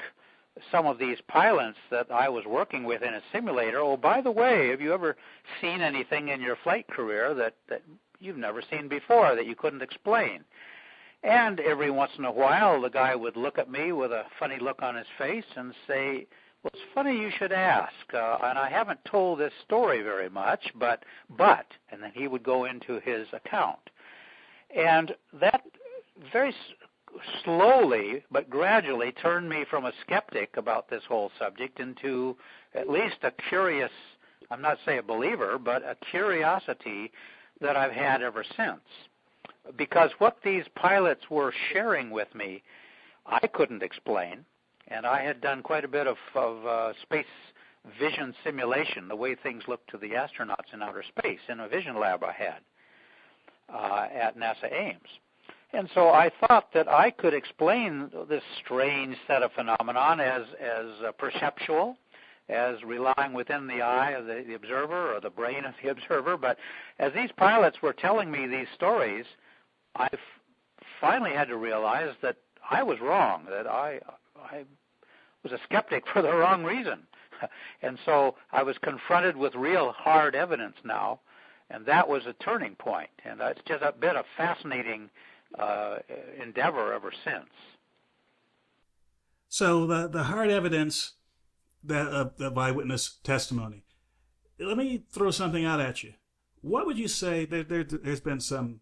some of these pilots that I was working with in a simulator, oh, by the way, have you ever seen anything in your flight career that you've never seen before that you couldn't explain? And every once in a while, the guy would look at me with a funny look on his face and say, well, it's funny you should ask, and I haven't told this story very much, but, and then he would go into his account. And that very slowly but gradually turned me from a skeptic about this whole subject into at least a curious, I'm not saying a believer, but a curiosity that I've had ever since. Because what these pilots were sharing with me, I couldn't explain, and I had done quite a bit of space vision simulation, the way things look to the astronauts in outer space, in a vision lab I had at NASA Ames. And so I thought that I could explain this strange set of phenomenon as perceptual, as relying within the eye of the observer or the brain of the observer. But as these pilots were telling me these stories, I finally had to realize that I was wrong, that I was a skeptic for the wrong reason. And so I was confronted with real hard evidence now, and that was a turning point. And it's just been a fascinating endeavor ever since. So the hard evidence of eyewitness testimony. Let me throw something out at you. What would you say? There's been some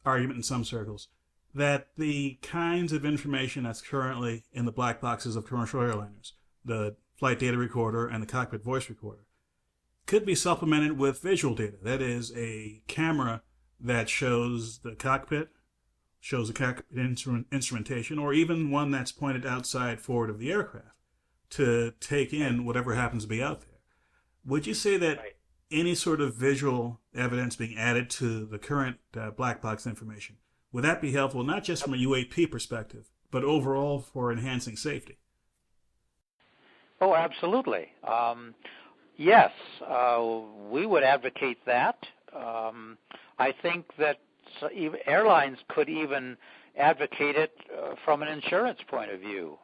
argument in some circles that the kinds of information that's currently in the black boxes of commercial airliners, the flight data recorder and the cockpit voice recorder, could be supplemented with visual data. That is, a camera that shows the cockpit, shows the cockpit instrumentation, or even one that's pointed outside forward of the aircraft to take in whatever happens to be out there. Would you say that Right. any sort of visual evidence being added to the current black box information, would that be helpful not just from a UAP perspective, but overall for enhancing safety? Oh, absolutely. Yes, we would advocate that. I think that airlines could even advocate it from an insurance point of view.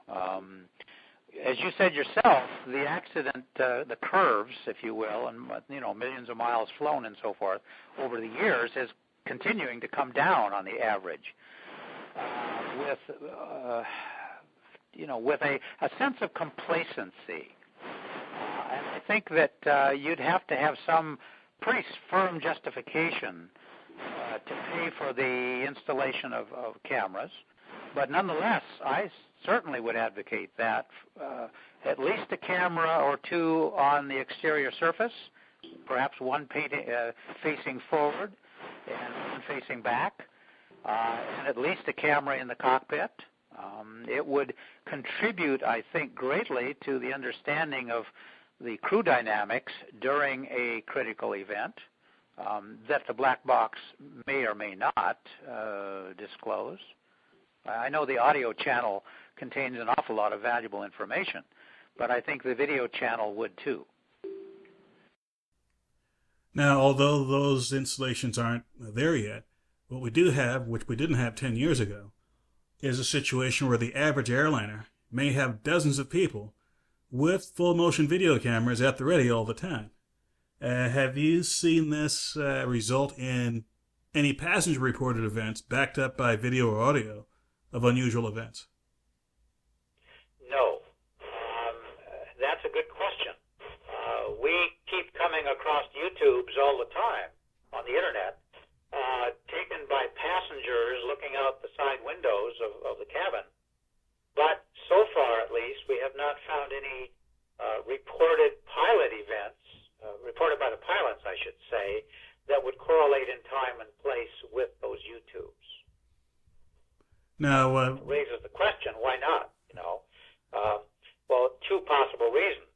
As you said yourself, the accident, the curves, if you will, and millions of miles flown and so forth over the years is continuing to come down on the average. With a sense of complacency. And I think that you'd have to have some pretty firm justification to pay for the installation of cameras. But nonetheless, I certainly would advocate that. At least a camera or two on the exterior surface, perhaps one facing forward and one facing back, and at least a camera in the cockpit. It would contribute, I think, greatly to the understanding of the crew dynamics during a critical event that the black box may or may not disclose. I know the audio channel contains an awful lot of valuable information, but I think the video channel would too. Now, although those installations aren't there yet, what we do have, which we didn't have 10 years ago, is a situation where the average airliner may have dozens of people with full motion video cameras at the ready all the time. Have you seen this result in any passenger reported events backed up by video or audio of unusual events? No. That's a good question. We keep coming across YouTubes all the time on the internet, taken by passengers looking out the side windows of the cabin. But so far, at least, we have not found any reported pilot events, reported by the pilots, I should say, that would correlate in time and place with those YouTubes. Now, Raises the question, why not? Well, two possible reasons.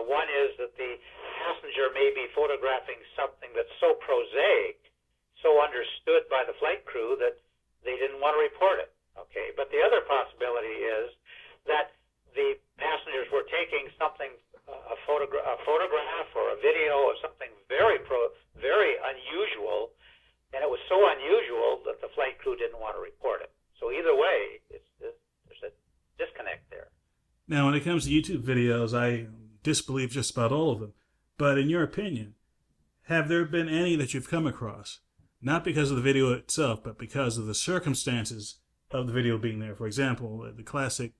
One is that the passenger may be photographing something that's so prosaic, so understood by the flight crew that they didn't want to report it. Okay, but the other possibility is that the passengers were taking something, a photograph or a video of something very unusual, and it was so unusual that the flight crew didn't want to report it. So either way, there's a disconnect there. Now, when it comes to YouTube videos, I disbelieve just about all of them. But in your opinion, have there been any that you've come across, not because of the video itself, but because of the circumstances of the video being there? For example, the classic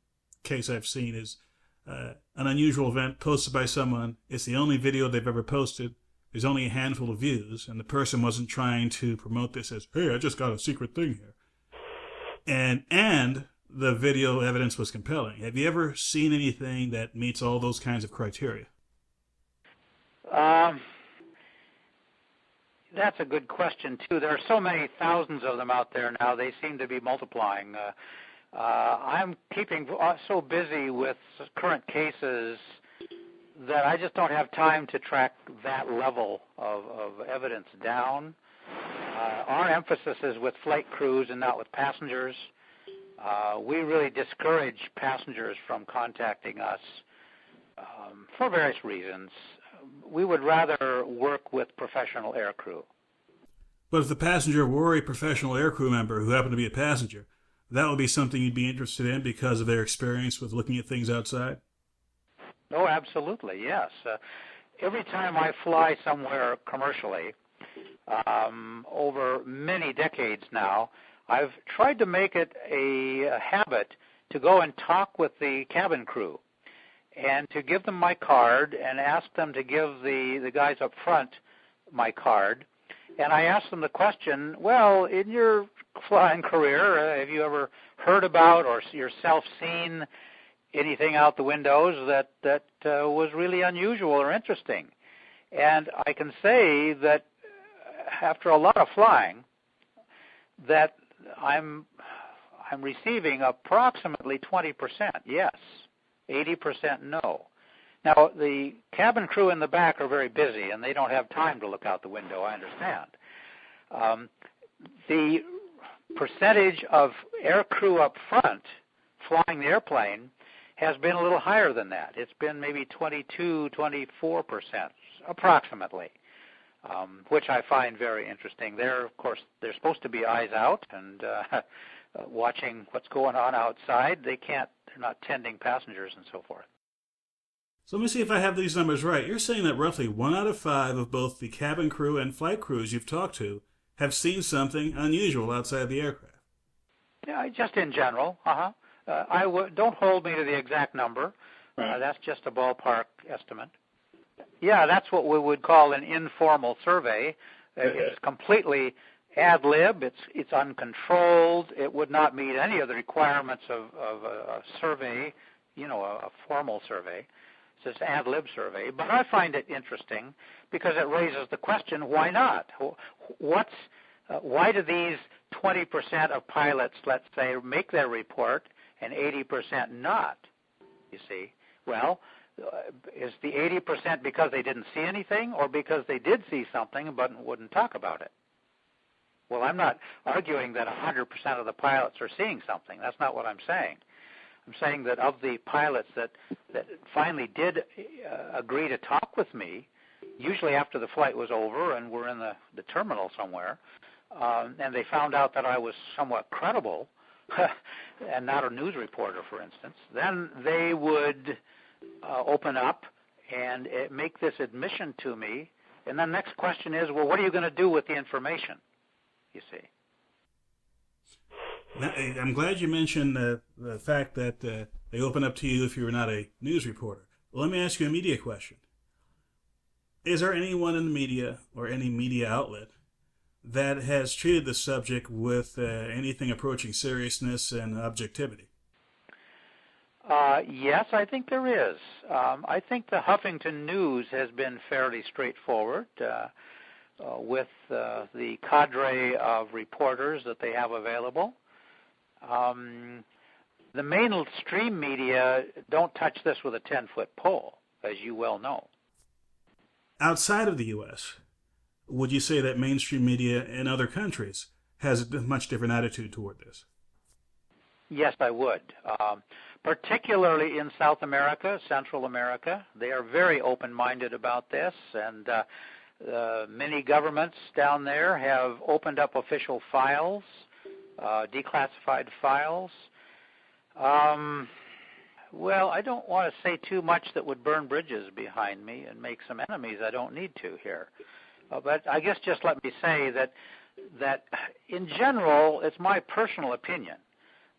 case I've seen is an unusual event posted by someone. It's the only video they've ever posted. There's only a handful of views, and the person wasn't trying to promote this as, hey, I just got a secret thing here. And the video evidence was compelling. Have you ever seen anything that meets all those kinds of criteria? That's a good question, too. There are so many thousands of them out there now. They seem to be multiplying. I'm keeping so busy with current cases that I just don't have time to track that level of evidence down. Our emphasis is with flight crews and not with passengers. We really discourage passengers from contacting us for various reasons. We would rather work with professional aircrew. But if the passenger were a professional aircrew member who happened to be a passenger, that would be something you'd be interested in because of their experience with looking at things outside? Oh, absolutely, yes. Every time I fly somewhere commercially, over many decades now, I've tried to make it a habit to go and talk with the cabin crew and to give them my card and ask them to give the guys up front my card. And I ask them the question, well, in your flying career, have you ever heard about or yourself seen anything out the windows that was really unusual or interesting? And I can say that after a lot of flying, that I'm receiving approximately 20%, yes, 80% no. Now, the cabin crew in the back are very busy, and they don't have time to look out the window, I understand. The percentage of air crew up front flying the airplane has been a little higher than that. It's been maybe 22, 24%, approximately, which I find very interesting. Of course, they're supposed to be eyes out and watching what's going on outside. They're not tending passengers and so forth. So let me see if I have these numbers right. You're saying that roughly 1 out of 5 of both the cabin crew and flight crews you've talked to have seen something unusual outside the aircraft. Yeah, just in general. Don't hold me to the exact number. Right. That's just a ballpark estimate. Yeah, that's what we would call an informal survey. It's completely ad lib. It's uncontrolled. It would not meet any of the requirements of a survey, a formal survey. It's an ad lib survey. But I find it interesting because it raises the question, why not? Why do these 20% of pilots, let's say, make their report and 80% not, you see? Well, is the 80% because they didn't see anything or because they did see something but wouldn't talk about it? Well, I'm not arguing that 100% of the pilots are seeing something. That's not what I'm saying. I'm saying that of the pilots that finally did agree to talk with me, usually after the flight was over and we're in the terminal somewhere, and they found out that I was somewhat credible and not a news reporter, for instance, then they would open up and make this admission to me. And the next question is, well, what are you going to do with the information, you see? I'm glad you mentioned the fact that they open up to you if you're not a news reporter. Well, let me ask you a media question. Is there anyone in the media or any media outlet that has treated the subject with anything approaching seriousness and objectivity? Yes, I think there is. I think the Huffington News has been fairly straightforward with the cadre of reporters that they have available. The mainstream media don't touch this with a 10-foot pole, as you well know. Outside of the U.S., would you say that mainstream media in other countries has a much different attitude toward this? Yes, I would. Particularly in South America, Central America, they are very open-minded about this, and many governments down there have opened up official files, declassified files. Well, I don't want to say too much that would burn bridges behind me and make some enemies. I don't need to here. But I guess just let me say that in general, it's my personal opinion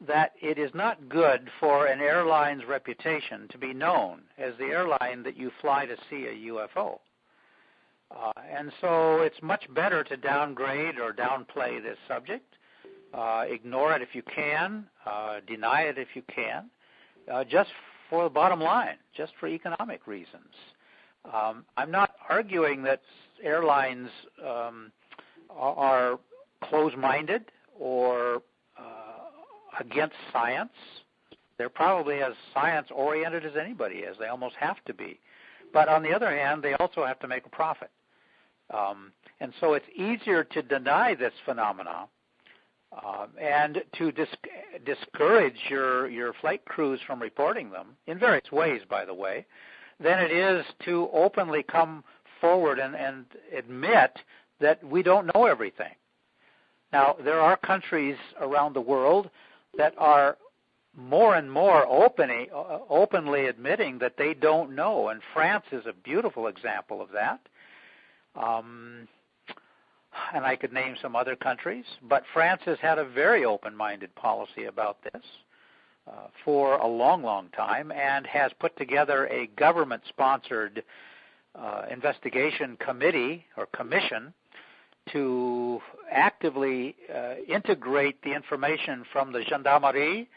that it is not good for an airline's reputation to be known as the airline that you fly to see a UFO. And so it's much better to downgrade or downplay this subject, ignore it if you can, deny it if you can, just for the bottom line, just for economic reasons. I'm not arguing that airlines are close-minded or against science. They're probably as science-oriented as anybody is. They almost have to be. But on the other hand, they also have to make a profit. And so it's easier to deny this phenomenon and to discourage your flight crews from reporting them, in various ways, by the way, than it is to openly come forward and admit that we don't know everything. Now, there are countries around the world that are more and more openly admitting that they don't know, and France is a beautiful example of that. And I could name some other countries, but France has had a very open-minded policy about this for a long, long time and has put together a government-sponsored investigation committee or commission to actively integrate the information from the gendarmerie,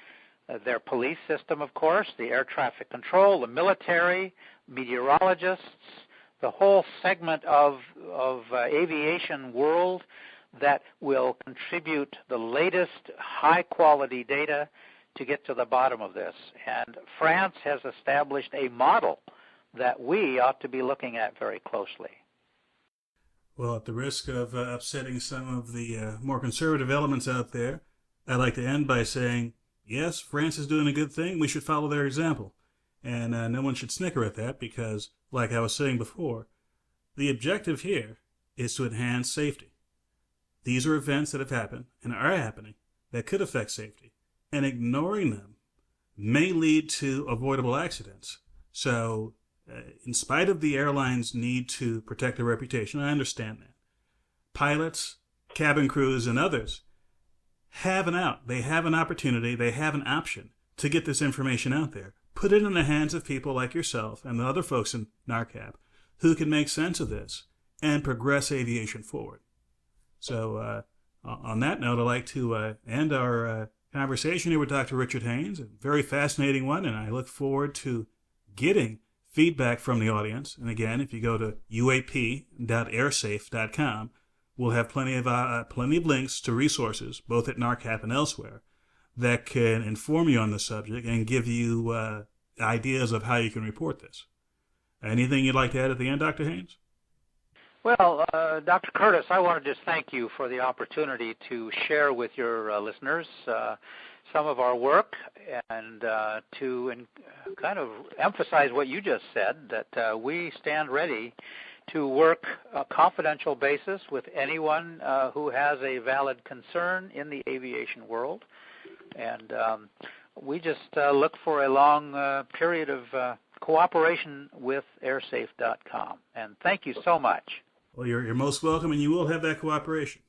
their police system, of course, the air traffic control, the military, meteorologists, the whole segment of aviation world that will contribute the latest high-quality data to get to the bottom of this. And France has established a model that we ought to be looking at very closely. Well, at the risk of upsetting some of the more conservative elements out there, I'd like to end by saying, yes, France is doing a good thing. We should follow their example. And no one should snicker at that because, like I was saying before, the objective here is to enhance safety. These are events that have happened and are happening that could affect safety, and ignoring them may lead to avoidable accidents. So, in spite of the airline's need to protect their reputation, I understand that. Pilots, cabin crews, and others have an out. They have an opportunity, they have an option to get this information out there. Put it in the hands of people like yourself and the other folks in NARCAP who can make sense of this and progress aviation forward. So on that note, I'd like to end our conversation here with Dr. Richard Haynes, a very fascinating one, and I look forward to getting feedback from the audience. And again, if you go to uap.airsafe.com, we'll have plenty of links to resources, both at NARCAP and elsewhere, that can inform you on the subject and give you ideas of how you can report this. Anything you'd like to add at the end, Dr. Haynes? Well, Dr. Curtis, I want to just thank you for the opportunity to share with your listeners some of our work and to kind of emphasize what you just said, that we stand ready to work a confidential basis with anyone who has a valid concern in the aviation world. And we just look for a long period of cooperation with airsafe.com. And thank you so much. Well, you're most welcome, and you will have that cooperation.